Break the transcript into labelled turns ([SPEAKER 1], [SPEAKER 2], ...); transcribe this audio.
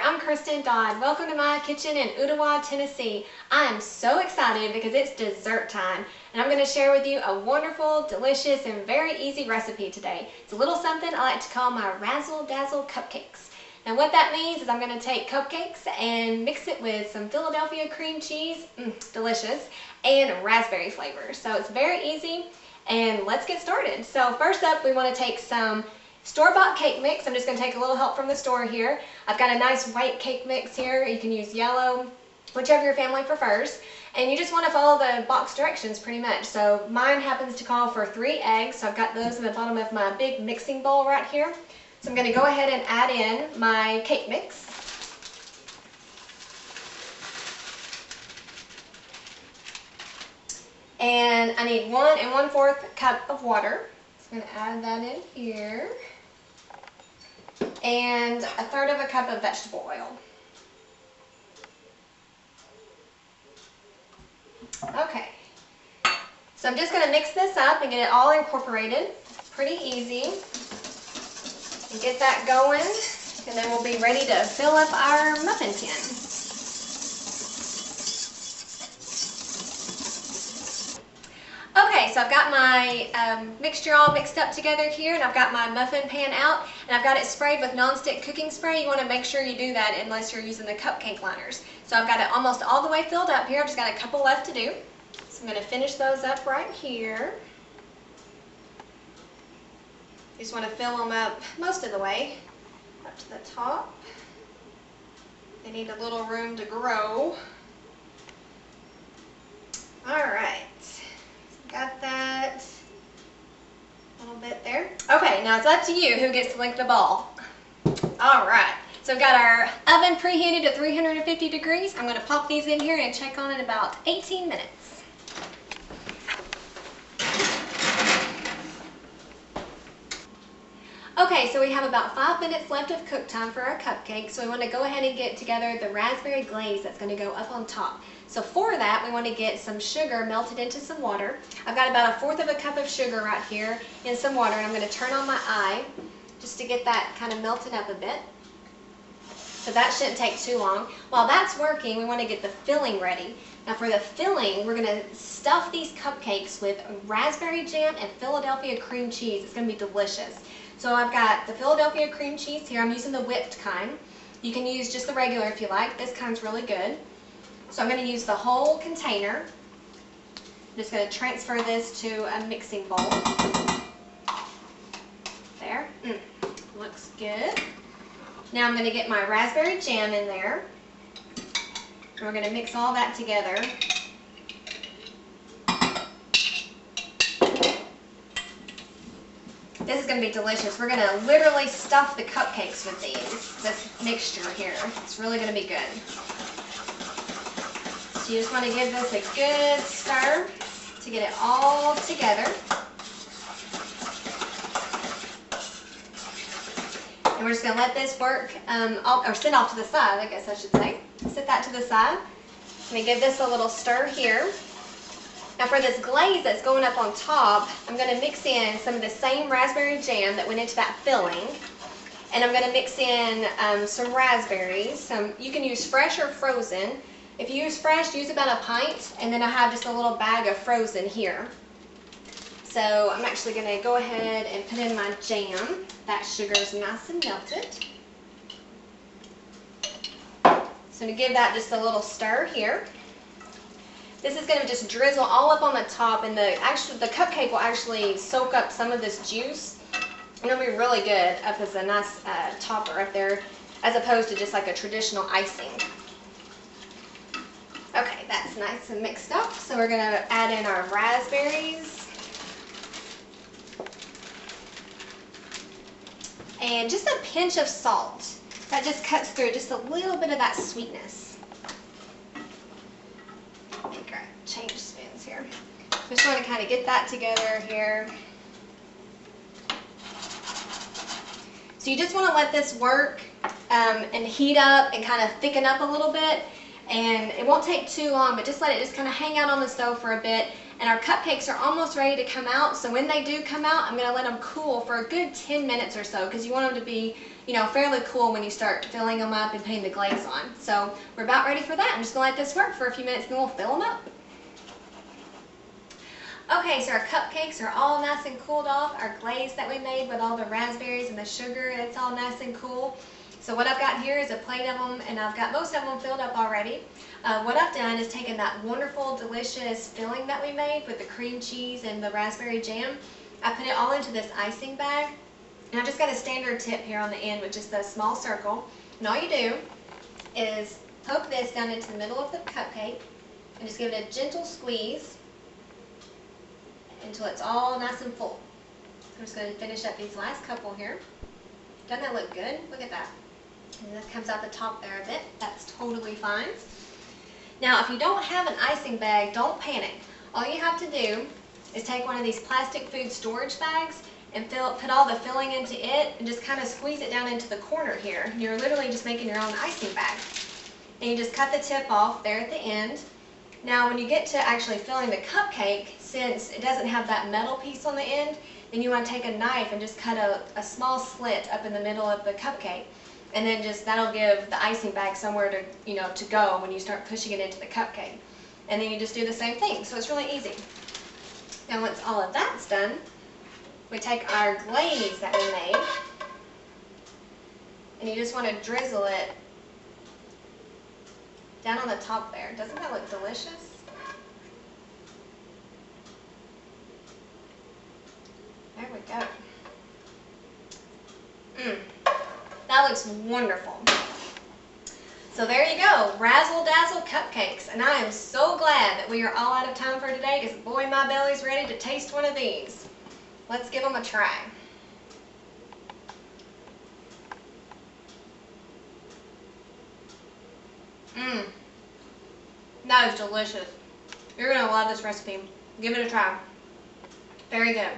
[SPEAKER 1] I'm Kristen Dodd. Welcome to my kitchen in Ottawa, Tennessee. I am so excited because it's dessert time and I'm going to share with you a wonderful, delicious, and very easy recipe today. It's a little something I like to call my Razzle Dazzle cupcakes. Now what that means is I'm going to take cupcakes and mix it with some Philadelphia cream cheese, delicious, and raspberry flavor. So it's very easy and let's get started. So first up we want to take some store-bought cake mix. I'm just going to take a little help from the store here. I've got a nice white cake mix here. You can use yellow, whichever your family prefers. And you just want to follow the box directions pretty much. So mine happens to call for 3 eggs. So I've got those in the bottom of my big mixing bowl right here. So I'm going to go ahead and add in my cake mix. And I need 1 1/4 cup of water. So I'm going to add that in here. And 1/3 cup of vegetable oil. Okay, so I'm just going to mix this up and get it all incorporated. Pretty easy. And get that going, and then we'll be ready to fill up our muffin tin. Okay, so I've got my mixture all mixed up together here, and I've got my muffin pan out, and I've got it sprayed with non-stick cooking spray. You want to make sure you do that unless you're using the cupcake liners. So I've got it almost all the way filled up here. I've just got a couple left to do. So I'm going to finish those up right here. You just want to fill them up most of the way up to the top. They need a little room to grow. All right. Got that a little bit there. Okay, now it's up to you who gets to lick the ball. All right, so we've got our oven preheated to 350 degrees. I'm going to pop these in here and check on it in about 18 minutes. Okay, so we have about 5 minutes left of cook time for our cupcake, so we want to go ahead and get together the raspberry glaze that's going to go up on top. So for that, we want to get some sugar melted into some water. I've got about 1/4 cup of sugar right here in some water, and I'm going to turn on my eye just to get that kind of melted up a bit. So that shouldn't take too long. While that's working, we want to get the filling ready. Now for the filling, we're going to stuff these cupcakes with raspberry jam and Philadelphia cream cheese. It's going to be delicious. So I've got the Philadelphia cream cheese here. I'm using the whipped kind. You can use just the regular if you like. This kind's really good. So I'm going to use the whole container. I'm just going to transfer this to a mixing bowl. There. Looks good. Now I'm going to get my raspberry jam in there. And we're going to mix all that together. This is going to be delicious. We're going to literally stuff the cupcakes with this mixture here. It's really going to be good. So you just want to give this a good stir to get it all together. And we're just going to let this work, or sit off to the side, I guess I should say. Sit that to the side. Let me give this a little stir here. Now for this glaze that's going up on top, I'm going to mix in some of the same raspberry jam that went into that filling. And I'm going to mix in some raspberries. You can use fresh or frozen. If you use fresh, use about 1 pint. And then I have just a little bag of frozen here. So I'm actually going to go ahead and put in my jam. That sugar is nice and melted. So to give that just a little stir here. This is going to just drizzle all up on the top, and the cupcake will actually soak up some of this juice. And it'll be really good up as a nice topper up there, as opposed to just like a traditional icing. Okay, that's nice and mixed up. So we're going to add in our raspberries. And just a pinch of salt. That just cuts through just a little bit of that sweetness. Change spoons here. Just want to kind of get that together here. So you just want to let this work and heat up and kind of thicken up a little bit. And it won't take too long, but just let it just kind of hang out on the stove for a bit. And our cupcakes are almost ready to come out, so when they do come out, I'm going to let them cool for a good 10 minutes or so, because you want them to be, you know, fairly cool when you start filling them up and putting the glaze on. So we're about ready for that. I'm just going to let this work for a few minutes and then we'll fill them up. Okay, so our cupcakes are all nice and cooled off. Our glaze that we made with all the raspberries and the sugar, it's all nice and cool. So what I've got here is a plate of them, and I've got most of them filled up already. What I've done is taken that wonderful, delicious filling that we made with the cream cheese and the raspberry jam. I put it all into this icing bag, and I've just got a standard tip here on the end with just a small circle. And all you do is poke this down into the middle of the cupcake and just give it a gentle squeeze until it's all nice and full. I'm just going to finish up these last couple here. Doesn't that look good? Look at that. And this comes out the top there a bit. That's totally fine. Now, if you don't have an icing bag, don't panic. All you have to do is take one of these plastic food storage bags and put all the filling into it and just kind of squeeze it down into the corner here. You're literally just making your own icing bag. And you just cut the tip off there at the end. Now, when you get to actually filling the cupcake, since it doesn't have that metal piece on the end, then you want to take a knife and just cut a small slit up in the middle of the cupcake. And then that'll give the icing bag somewhere to go when you start pushing it into the cupcake. And then you just do the same thing. So it's really easy. Now once all of that's done, we take our glaze that we made, and you just want to drizzle it down on the top there. Doesn't that look delicious? There we go. That looks wonderful. So there you go, Razzle Dazzle Cupcakes. And I am so glad that we are all out of time for today, because boy, my belly's ready to taste one of these. Let's give them a try. That is delicious. You're going to love this recipe. Give it a try. Very good.